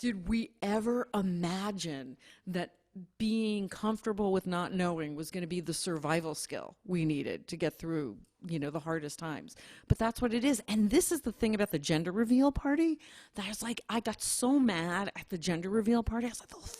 Did we ever imagine that being comfortable with not knowing was going to be the survival skill we needed to get through, the hardest times? But that's what it is. And this is the thing about the gender reveal party that I was like, I got so mad at the gender reveal party. I was like, those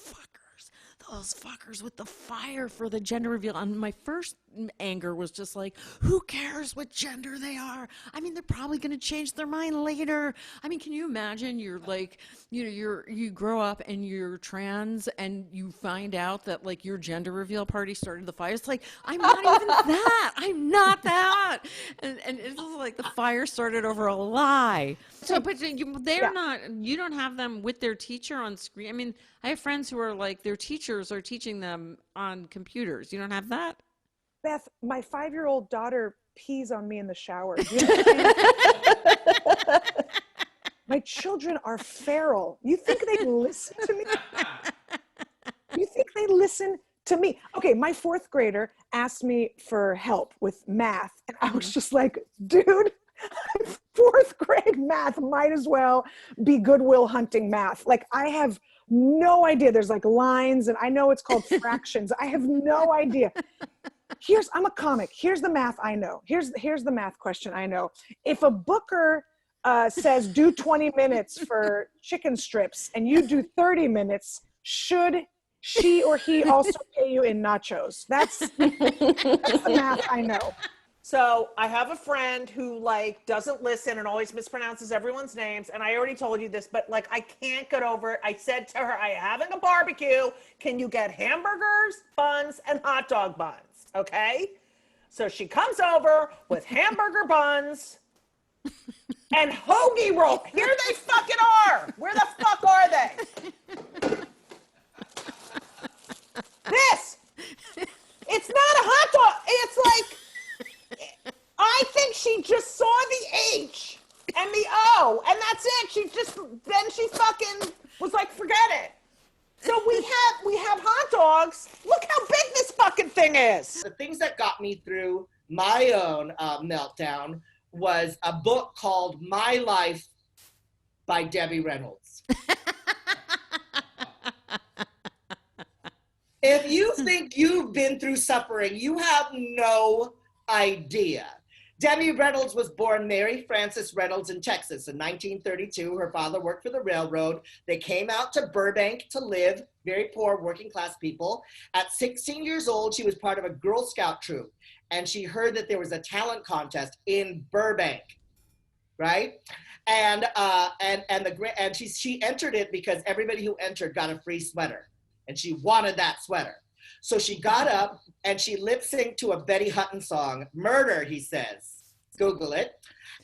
fuckers with the fire for the gender reveal. And my first anger was just like, who cares what gender they are? I mean, they're probably going to change their mind later. I mean, can you imagine you're like, you grow up and you're trans and you find out that like your gender reveal party started the fire. It's like, I'm not even that. I'm not that. And it's like the fire started over a lie. So, but they're not, you don't have them with their teacher on screen. I mean, I have friends who are like, their teachers are teaching them on computers. You don't have that? Beth, my 5-year-old daughter pees on me in the shower. Do you understand? My children are feral. You think they listen to me? You think they listen to me? Okay, my 4th grader asked me for help with math. And I was just like, dude, 4th grade math might as well be Goodwill Hunting math. Like, I have no idea. There's like lines, and I know it's called fractions. I have no idea. I'm a comic. Here's the math I know. Here's the math question I know. If a booker says do 20 minutes for chicken strips and you do 30 minutes, should she or he also pay you in nachos? That's the math I know. So I have a friend who like doesn't listen and always mispronounces everyone's names. And I already told you this, but like, I can't get over it. I said to her, I'm having a barbecue. Can you get hamburgers, buns, and hot dog buns? Okay. So she comes over with hamburger buns and hoagie roll. Here they fucking are. Where the fuck are they? This. It's not a hot dog. It's like, I think she just saw the H and the O, and that's it. Then she fucking was like, forget it. So we have hot dogs. Look how big this fucking thing is. The things that got me through my own meltdown was a book called My Life by Debbie Reynolds. If you think you've been through suffering, you have no idea. Debbie Reynolds was born Mary Frances Reynolds in Texas in 1932. Her father worked for the railroad. They came out to Burbank to live, very poor working class people. At 16 years old, she was part of a Girl Scout troop, and she heard that there was a talent contest in Burbank, right? And she entered it because everybody who entered got a free sweater, and she wanted that sweater. So she got up and she lip synced to a Betty Hutton song, Murder, he says. Google it.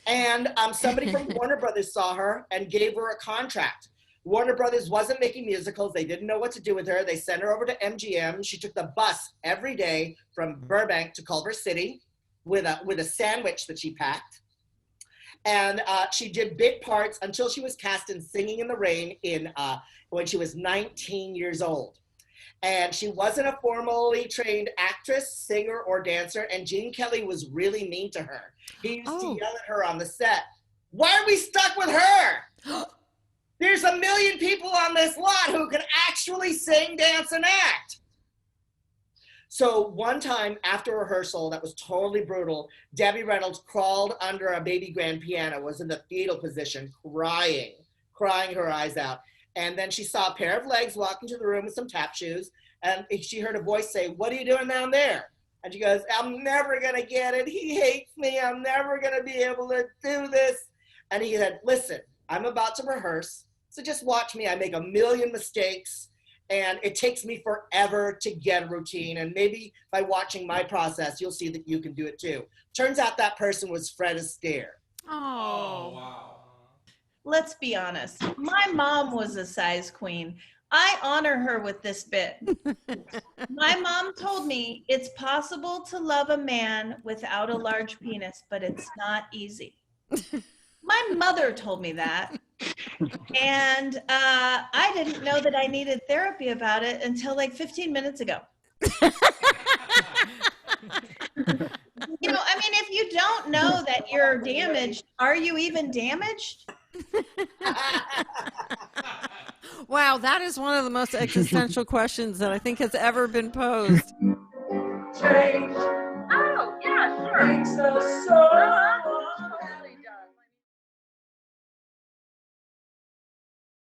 And somebody from Warner Brothers saw her and gave her a contract. Warner Brothers wasn't making musicals. They didn't know what to do with her. They sent her over to MGM. She took the bus every day from Burbank to Culver City with a sandwich that she packed. And she did bit parts until she was cast in Singing in the Rain when she was 19 years old. And she wasn't a formally trained actress, singer, or dancer. And Gene Kelly was really mean to her. He used to yell at her on the set, "Why are we stuck with her? There's a million people on this lot who can actually sing, dance, and act." So one time after rehearsal, that was totally brutal, Debbie Reynolds crawled under a baby grand piano, was in the fetal position, crying her eyes out. And then she saw a pair of legs walk into the room with some tap shoes. And she heard a voice say, "What are you doing down there?" And she goes, "I'm never going to get it. He hates me. I'm never going to be able to do this." And he said, "Listen, I'm about to rehearse. So just watch me. I make a million mistakes. And it takes me forever to get a routine. And maybe by watching my process, you'll see that you can do it too." Turns out that person was Fred Astaire. Oh, wow. Let's be honest. My mom was a size queen. I honor her with this bit. My mom told me it's possible to love a man without a large penis, but it's not easy. My mother told me that. And I didn't know that I needed therapy about it until like 15 minutes ago. I mean, if you don't know that you're damaged, are you even damaged? Wow, that is one of the most existential questions that I think has ever been posed. Change. Oh, yeah, sure. Makes us so